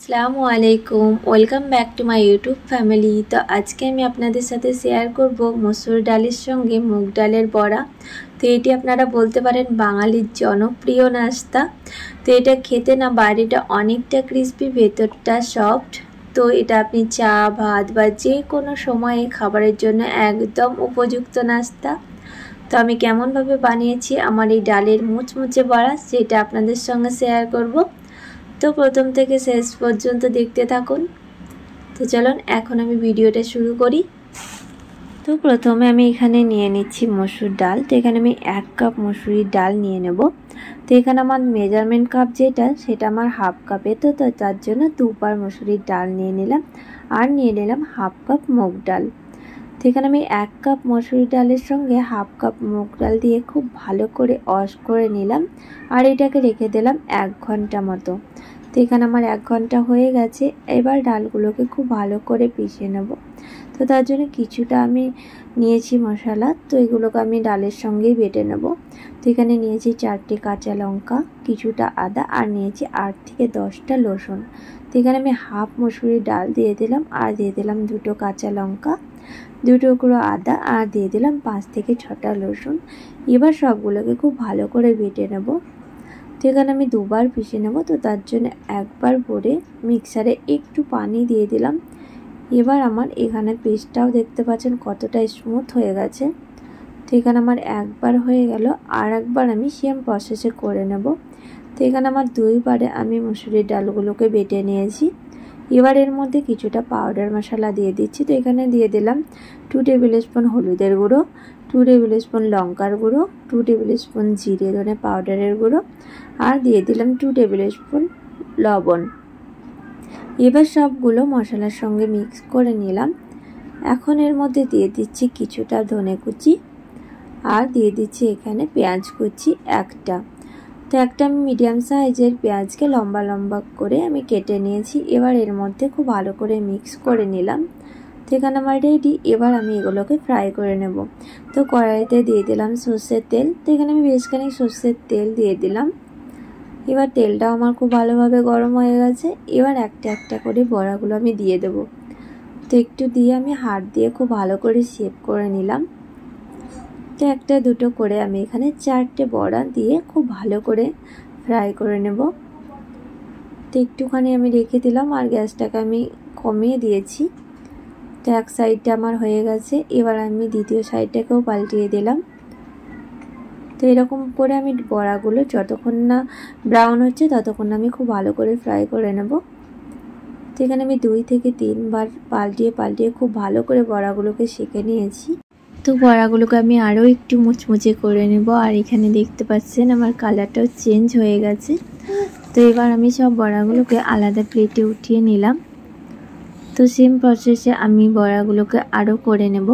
আসসালামু আলাইকুম, welcome back to my YouTube family. তো আজকে আমি আপনাদের সাথে শেয়ার করব মসুর ডালের সঙ্গে মুগ ডালের বড়া। তো এটি আপনারা বলতে পারেন বাঙালির জনপ্রিয় নাস্তা। তো এটা খেতে না বাইরেটা অনেকটা ক্রিস্পি, ভেতরটা সফট। তো এটা আপনি চা, ভাত বা যে কোনো সময়ে খাবারের জন্য একদম উপযুক্ত নাস্তা। তো আমি কেমনভাবে বানিয়েছি আমার এই ডালের মুচমুচে বড়া, সেটা আপনাদের সঙ্গে শেয়ার করব। তো প্রথম থেকে শেষ পর্যন্ত দেখতে থাকুন। তো চলুন এখন আমি ভিডিওটা শুরু করি। তো প্রথমে আমি এখানে নিয়ে নিচ্ছি মসুর ডাল। তো এখানে আমি 1 কাপ মসুরির ডাল নিয়ে নেব। তো এখানে আমার মেজারমেন্ট কাপ যেটা, সেটা আমার হাফ কাপে। তো তার জন্য 2 বার মসুরির ডাল নিয়ে নিলাম, আর নিয়ে নিলাম হাফ কাপ মুগ ডাল। তো এখানে আমি 1 কাপ মসুরি ডালের সঙ্গে হাফ কাপ মুগ ডাল দিয়ে খুব ভালো করে ওয়াশ করে নিলাম, আর এটাকে রেখে দিলাম 1 ঘন্টা মতো। তো এখানে আমার 1 ঘন্টা হয়ে গেছে। এবার ডালগুলোকে খুব ভালো করে পিষে নেব। তো তার জন্য কিছুটা আমি নিয়েছি মশলা, তো এগুলোকে আমি ডালের সঙ্গেই বেটে নেব। তো এখানে নিয়েছি 4টে কাঁচা লঙ্কা, কিছুটা আদা, আর নিয়েছি 8 থেকে 10টা রসুন। তো এখানে আমি হাফ মসুরি ডাল দিয়ে দিলাম, আর দিয়ে দিলাম 2টো কাঁচা লঙ্কা, 2 টুকরো আদা, আর দিয়ে দিলাম 5 থেকে 6টা রসুন। এবার সবগুলোকে খুব ভালো করে বেটে নেব। তো এখানে আমি 2 বার পিষে নেব। তো তার জন্য একবার ভরে মিক্সারে একটু পানি দিয়ে দিলাম। এবার আমার এখানে পেস্টটাও দেখতে পাচ্ছেন কতটা স্মুথ হয়ে গেছে। তো এখানে আমার একবার হয়ে গেল, আর একবার আমি সেম প্রসেসে করে নেব। তো এখানে আমার 2 বারে আমি মসুরির ডালগুলোকে বেটে নিয়েছি। এবার এর মধ্যে কিছুটা পাউডার মশলা দিয়ে দিচ্ছি। তো এখানে দিয়ে দিলাম 2 টেবিল স্পুন হলুদের গুঁড়ো, 2 টেবিল স্পুন লঙ্কার গুঁড়ো, 2 টেবিল স্পুন জিরে ধনে পাউডারের গুঁড়ো, আর দিয়ে দিলাম 2 টেবিল স্পুন লবণ। এবার সবগুলো মশলার সঙ্গে মিক্স করে নিলাম। এখন এর মধ্যে দিয়ে দিচ্ছি কিছুটা ধনে কুচি, আর দিয়ে দিচ্ছি এখানে পেঁয়াজ কুচি একটা। তো একটা আমি মিডিয়াম সাইজের পেঁয়াজকে লম্বা লম্বা করে আমি কেটে নিয়েছি। এবার এর মধ্যে খুব ভালো করে মিক্স করে নিলাম। তো এখানে আমার রেডি। এবার আমি এগুলোকে ফ্রাই করে নেব। তো কড়াইতে দিয়ে দিলাম সর্ষের তেল। তো এখানে আমি বেশ খানিক সর্ষের তেল দিয়ে দিলাম। এবার তেলটাও আমার খুব ভালোভাবে গরম হয়ে গেছে। এবার একটা একটা করে বড়াগুলো আমি দিয়ে দেব। তো একটু দিয়ে আমি হাত দিয়ে খুব ভালো করে শেপ করে নিলাম। তো একটা দুটো করে আমি এখানে 4টে বড়া দিয়ে খুব ভালো করে ফ্রাই করে নেব। তো একটুখানি আমি রেখে দিলাম, আর গ্যাসটাকে আমি কমিয়ে দিয়েছি। তো এক সাইডটা আমার হয়ে গেছে। এবার আমি দ্বিতীয় সাইডটাকেও পাল্টিয়ে দিলাম। তো এরকম করে আমি বড়াগুলো যতক্ষণ না ব্রাউন হচ্ছে ততক্ষণ আমি খুব ভালো করে ফ্রাই করে নেব। তো এখানে আমি 2 থেকে 3 বার পাল্টিয়ে পাল্টিয়ে খুব ভালো করে বড়াগুলোকে সেঁকে নিয়েছি। তো বড়াগুলোকে আমি আরও একটু মুচমুচে করে নেব। আর এখানে দেখতে পাচ্ছেন আমার কালারটাও চেঞ্জ হয়ে গেছে। তো এবার আমি সব বড়াগুলোকে আলাদা প্লেটে উঠিয়ে নিলাম। তো সেম প্রসেসে আমি বড়াগুলোকে আরও করে নেব।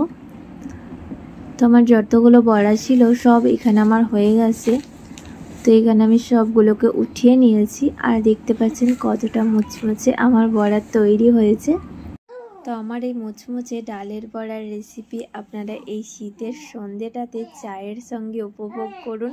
তো আমার যতগুলো বড়া ছিল সব এখানে আমার হয়ে গেছে। তো এখানে আমি সবগুলোকে উঠিয়ে নিয়েছি, আর দেখতে পাচ্ছেন কতটা মুচমুচে আমার বড়া তৈরি হয়েছে। তো আমার এই মুচমুচে ডালের বড়ার রেসিপি আপনারা এই শীতের সন্ধ্যেটাতে চায়ের সঙ্গে উপভোগ করুন।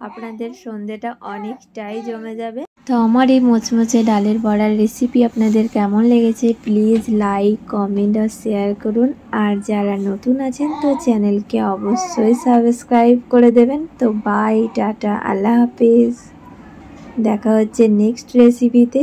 আপনাদের সন্ধ্যেটা অনেকটাই জমে যাবে। তো আমার এই মুচমুচে ডালের বড়ার রেসিপি আপনাদের কেমন লেগেছে প্লিজ লাইক, কমেন্ট আর শেয়ার করুন। আর যারা নতুন আছেন তো চ্যানেলকে অবশ্যই সাবস্ক্রাইব করে দেবেন। তো বাই, টাটা, আল্লাহ হাফেজ। দেখা হচ্ছে নেক্সট রেসিপিতে।